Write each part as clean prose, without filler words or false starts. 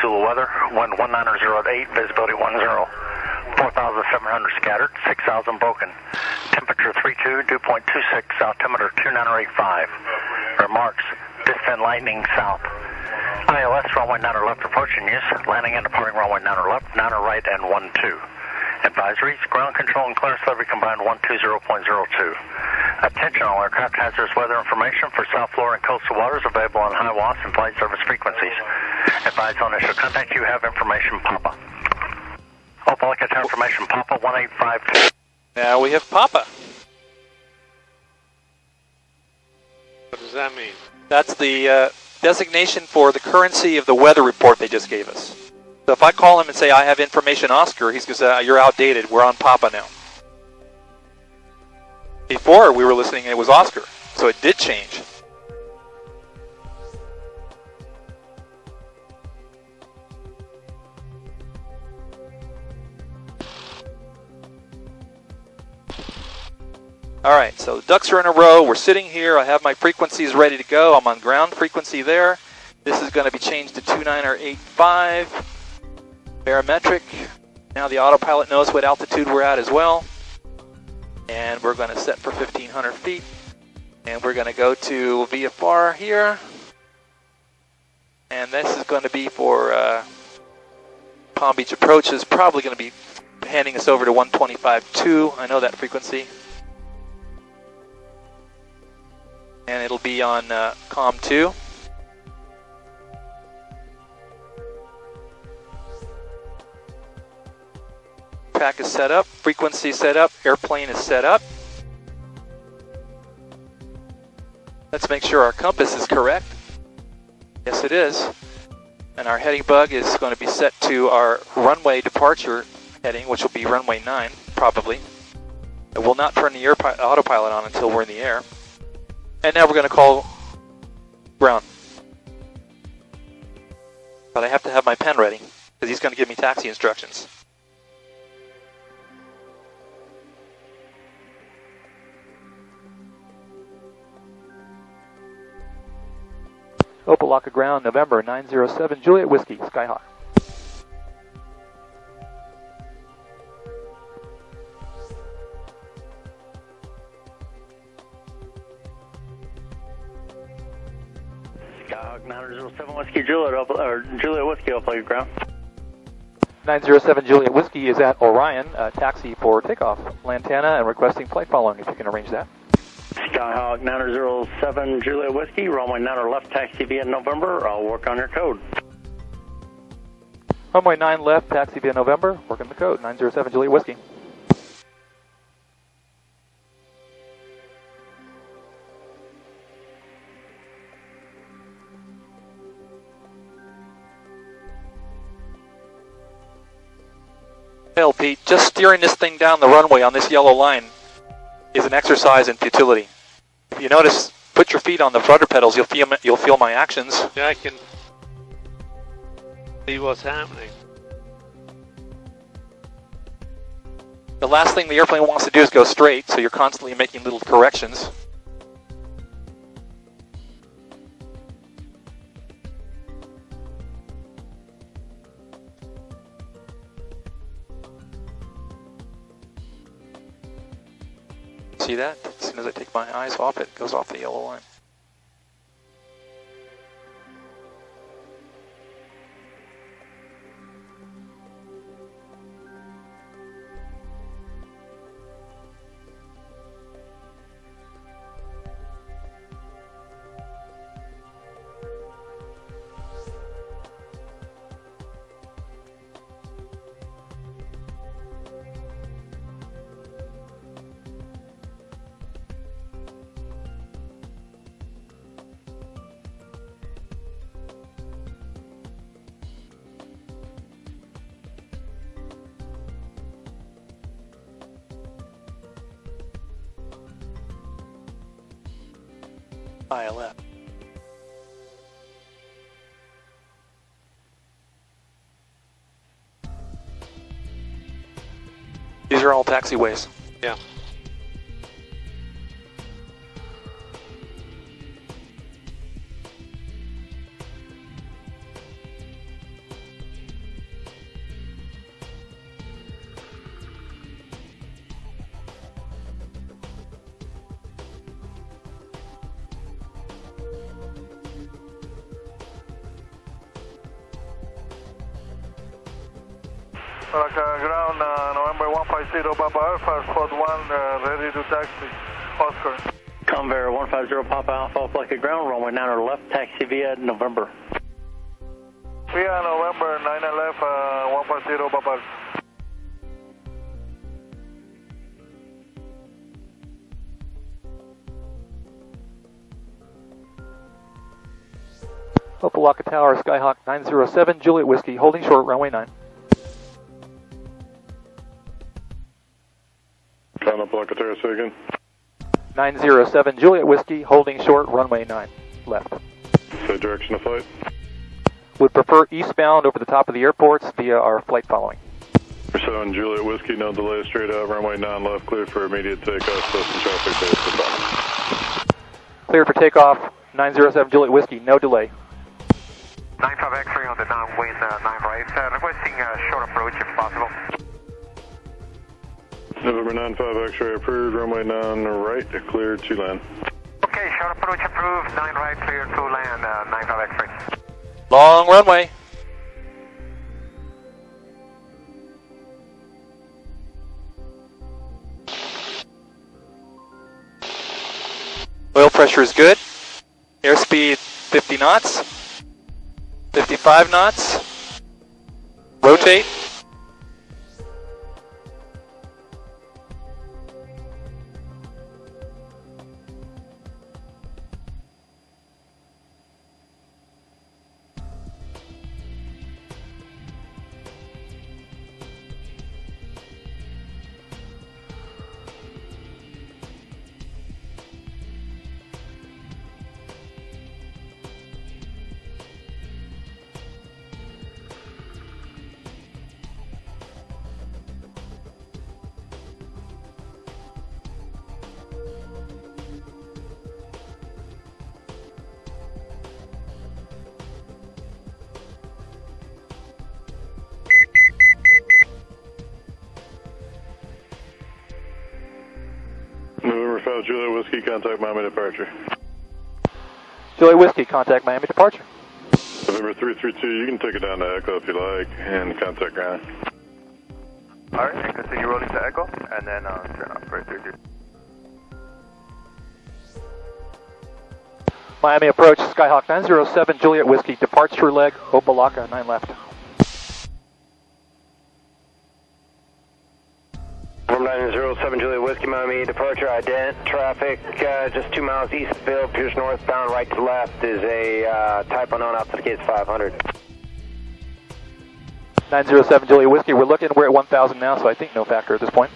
Zulu weather, wind 190 at 8, visibility 10, 4,700 scattered, 6,000 broken, temperature 32, dew point 26, altimeter 29085. Remarks, distant lightning south. ILS runway 90 left approaching use, landing and departing runway 90 left, 90 right and 12. Advisories, ground control and clearance level combined 120.02. Attention all aircraft, hazardous weather information for South Florida and coastal waters available on high WAS and flight service frequencies. Advise on initial contact, you have information, Papa. Opa Locka to information, Papa 1852. Now we have Papa. What does that mean? That's the designation for the currency of the weather report they just gave us. So if I call him and say, I have information Oscar, he's going to say, you're outdated, we're on Papa now. Before we were listening, it was Oscar, so it did change. Alright, so the ducks are in a row, we're sitting here, I have my frequencies ready to go, I'm on ground frequency there. This is going to be changed to 29085. Barometric. Now the autopilot knows what altitude we're at as well. And we're going to set for 1,500 feet. And we're going to go to VFR here. And this is going to be for Palm Beach approaches. Probably going to be handing us over to 125.2. I know that frequency. And it'll be on COM 2. Track is set up, frequency set up, airplane is set up. Let's make sure our compass is correct. Yes, it is. And our heading bug is going to be set to our runway departure heading, which will be runway 9, probably. It will not turn the autopilot on until we're in the air. And now we're going to call ground. But I have to have my pen ready, because he's going to give me taxi instructions. Opa Locka ground, November 907, Juliet Whiskey, Skyhawk. Skyhawk 907 Whiskey, Juliet Whiskey, Opa Locka ground. 907 Juliet Whiskey is at Orion, taxi for takeoff. Lantana and requesting flight following, if you can arrange that. Skyhawk 907 Juliet Whiskey, runway 9 left, taxi via November. I'll work on your code. Runway 9 left, taxi via November, working the code, 907 Juliet Whiskey. Hell, Pete, just steering this thing down the runway on this yellow line is an exercise in futility. If you notice, put your feet on the rudder pedals, you'll feel my actions. Yeah, I can see what's happening. The last thing the airplane wants to do is go straight, so you're constantly making little corrections. See that? As soon as I take my eyes off it, goes off the yellow line. ILF. These are all taxiways. Yeah. ground, November 150, Papa Alpha, Squad 1, ready to taxi, Oscar. Convair 150 Papa Alpha, Opa Locka ground, runway 9 or left, taxi via November. Via November 9 and left, 150 Papa Alpha. Opa Locka Tower, Skyhawk 907, Juliet Whiskey, holding short, runway 9. Opa Locka Tower, say again. 907, Juliet Whiskey, holding short, runway 9, left. Say direction of flight. Would prefer eastbound over the top of the airports via our flight following. Pursuing Juliet Whiskey, no delay, straight out, runway 9 left, clear for immediate takeoff, close to traffic base inbound. Clear for takeoff, 907 Juliet Whiskey, no delay. 95 X-ray on the downwind 9 right, requesting short approach if possible. November 95 X-ray approved, runway 9 right, clear to land. Okay, short approach approved, 9 right, clear to land, 95 X-ray. Long runway. Oil pressure is good. Airspeed 50 knots. 55 knots. Rotate. November 5 Juliet Whiskey, contact Miami departure. Juliet Whiskey, contact Miami departure. November 332, you can take it down to Echo if you like, and contact ground. Alright, and continue rolling to Echo, and then turn off for 332. Miami approach, Skyhawk 907 Juliet Whiskey, departure leg, Opa Locka, 9 left. From 907 Juliet Whiskey, Miami departure, ident, traffic, just 2 miles east of Bill, Pierce northbound, right to left is a type unknown out to the gates 500. 907 Juliet Whiskey, we're looking, we're at 1,000 now, so I think no factor at this point.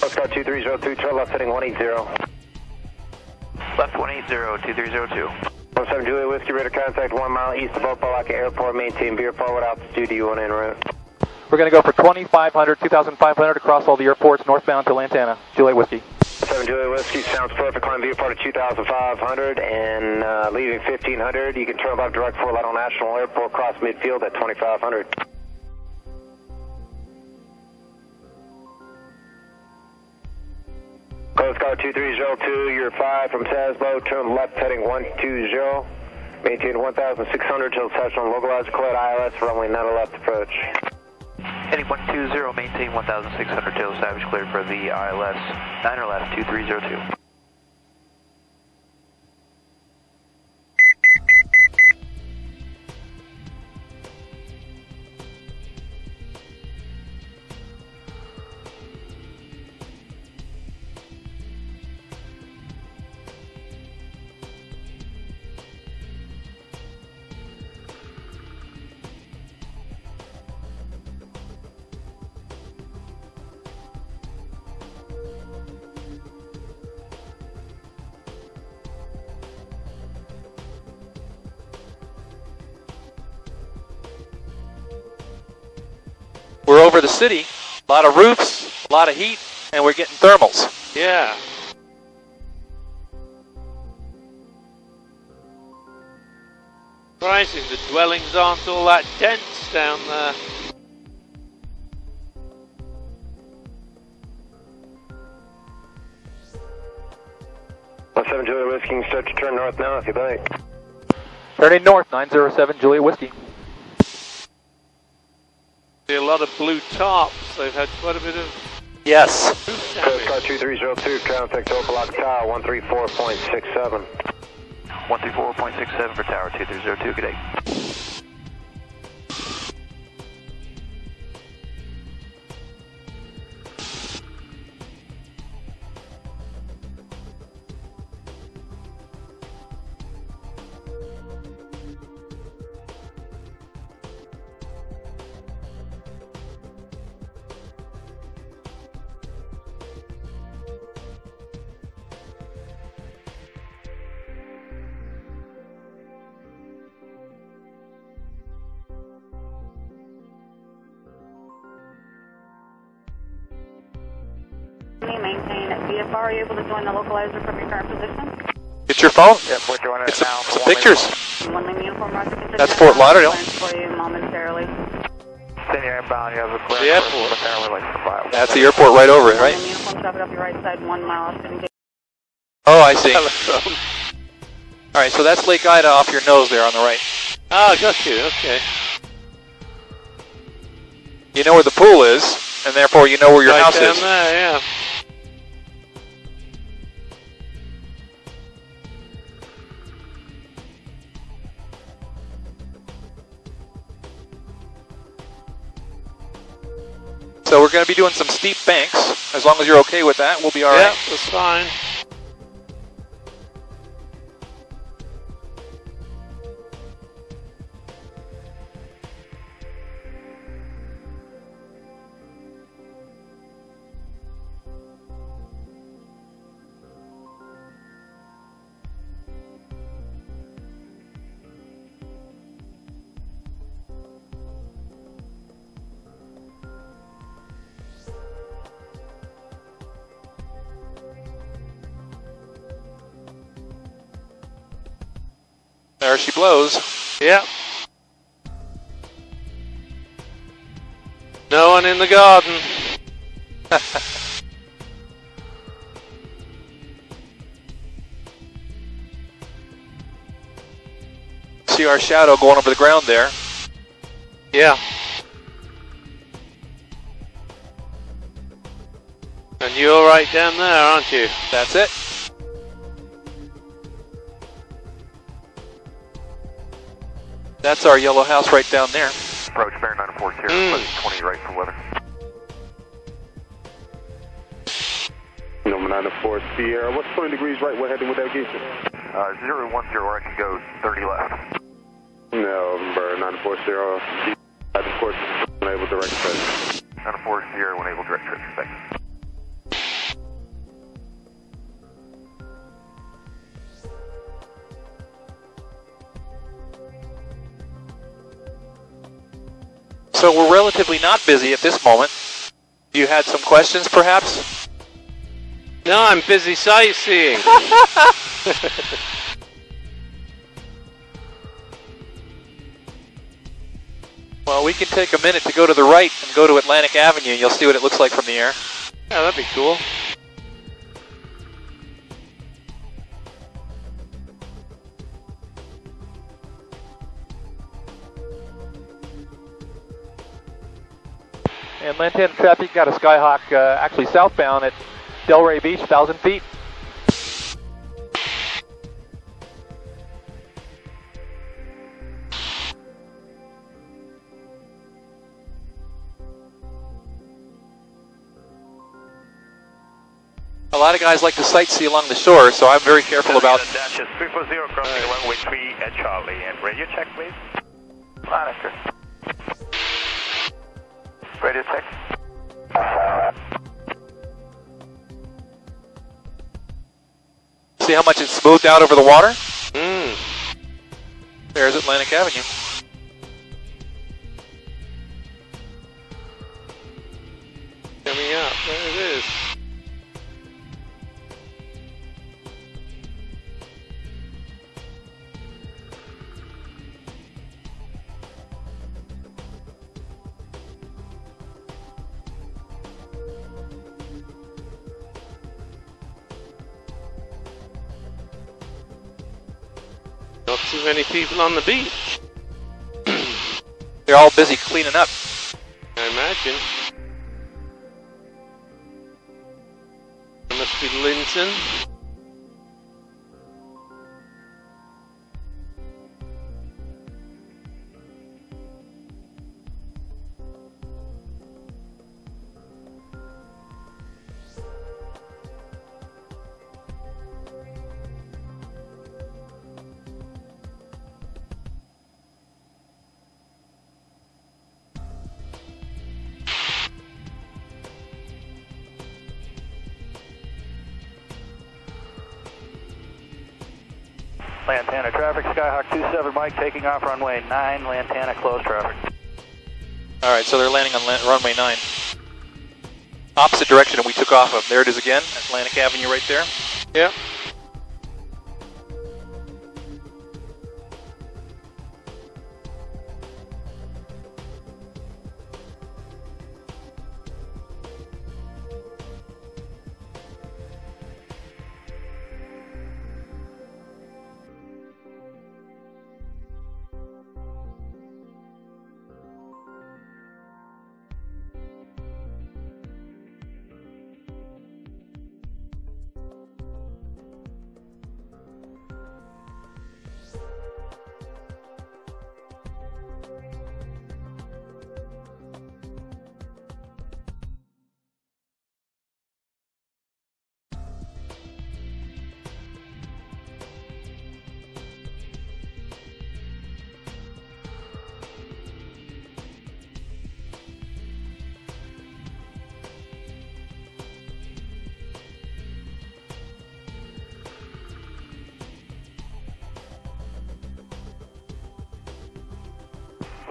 Oscar 2302, turn left heading 180. Left 180, 2302. 17 Juliet Whiskey, radar contact 1 mile east of Opa Locka Airport, maintain veer forward altitude, you want en route. We're going to go for 2,500, 2,500 across all the airports, northbound to Lantana, Juliet Whiskey. 7 Juliet Whiskey, sounds perfect, climb Viewport at 2,500 and leaving 1,500. You can turn left direct for Lateral National Airport, cross midfield at 2,500. Coast Guard 2302, you're 5 from Sasbo, turn left heading 120. Maintain 1,600 till touch on localizer cleared ILS, runway 9 left approach. Heading 120, maintain 1,600 till Savage cleared for the ILS. 9 left, 2302. We're over the city, a lot of roofs, a lot of heat, and we're getting thermals. Yeah. Surprising the dwellings aren't all that dense down there. Seven Juliet Whiskey, you can start to turn north now if you'd like. Turning north, 907 Juliet Whiskey. See a lot lot of blue tops. They've had quite a bit of Yes. roof Coast Guard damage. 2302, contact Opa Locka Tower 134.67. 134.67 for Tower 2302, good day. Maintain at VFR. Are you able to join the localizer from your current position? It's your phone. Yep, we're doing it It's now. some pictures. One lane uniform, roger. That's Fort Lauderdale. For you momentarily. Then you're inbound, you have the clearance. The airport. Apparently like 5. That's the airport right over it, One right? lane uniform, traffic off your right side, 1 mile off City Gate. Oh, I see. Telephone. All right, so that's Lake Ida off your nose there on the right. Ah, got you, okay. You know where the pool is, and therefore you know where your Right house down is. there, yeah. So we're going to be doing some steep banks. As long as you're okay with that, we'll be all right. Yep, that's fine. There she blows. Yep. No one in the garden. See our shadow going over the ground there. Yeah. And you're right down there, aren't you? That's it. That's our yellow house right down there. Approach Bear 94 here, Mm. 20 right for weather. Number 94 Sierra, what's 20 degrees right? We're heading with that geese. 010, I can go 30 left. Number 94 Sierra, of course, unable direct trip. 94 Sierra, when able direct trip, thanks. So we're relatively not busy at this moment. You had some questions, perhaps? No, I'm busy sightseeing. Well, we can take a minute to go to the right and go to Atlantic Avenue, and you'll see what it looks like from the air. Yeah, that'd be cool. And Lantan traffic got a Skyhawk actually southbound at Delray Beach, 1,000 feet. A lot of guys like to sightsee along the shore, so I'm very careful about... Dash is 340 crossing runway 3 at Charlie, and radio check, please. Monitor. Radio check. See how much it's smoothed out over the water? Mm. There's Atlantic Avenue. Coming up, there it is. Not too many people on the beach, They're all busy cleaning up. I imagine. imagine. It must be Linton. Lantana traffic, Skyhawk 27 Mike, taking off runway 9, Lantana closed traffic. Alright, so they're landing on runway 9. Opposite direction that we took off of. There it is again, Atlantic Avenue right there. Yep.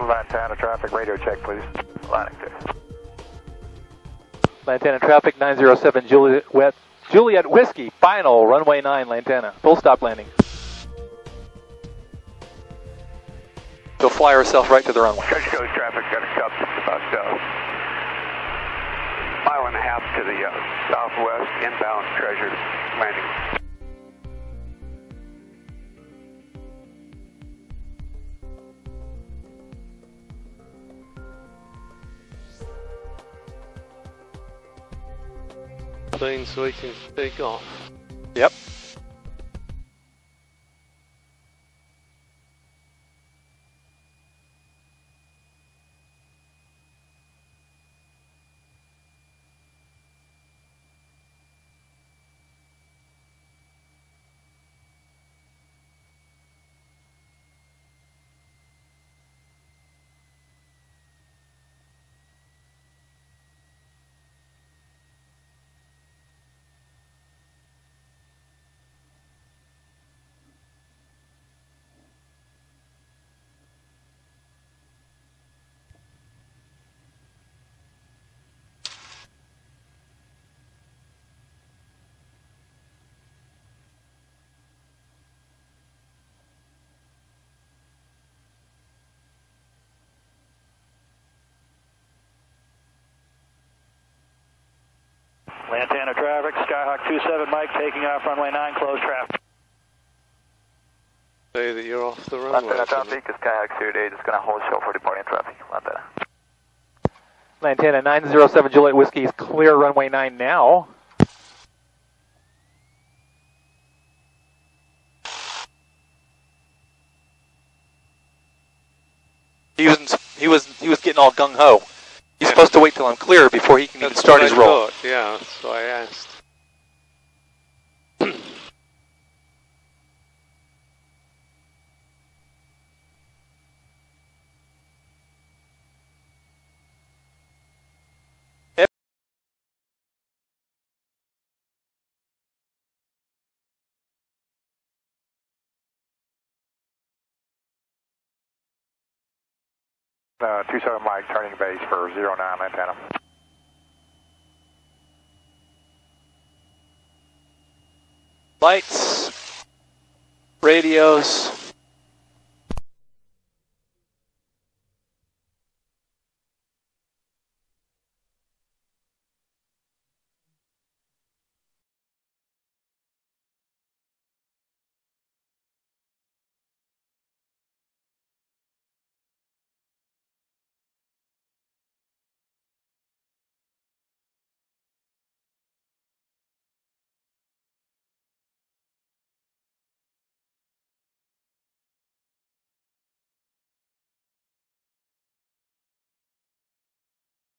Lantana traffic, radio check please. Atlantic 2. Lantana traffic, 907 Juliet Whiskey, final, runway 9, Lantana. Full stop landing. She'll fly herself right to the runway. Church Coast traffic, got a cup about mile and a half to the southwest, inbound Treasure landing. Plane's waiting to take off. Yep. Lantana traffic, Skyhawk 27 Mike, taking off runway 9, closed traffic. Say that you're off the runway. Lantana traffic, Skyhawk 28 is going to hold show for departing traffic. Lantana. Lantana 907 Juliet Whiskey is clear runway 9 now. He was getting all gung ho. He's supposed to wait till I'm clear before he can even start his roll. Thought. Yeah, that's what I asked. Uh, 27 Mike, turning base for 09 Lantana. Lights, radios,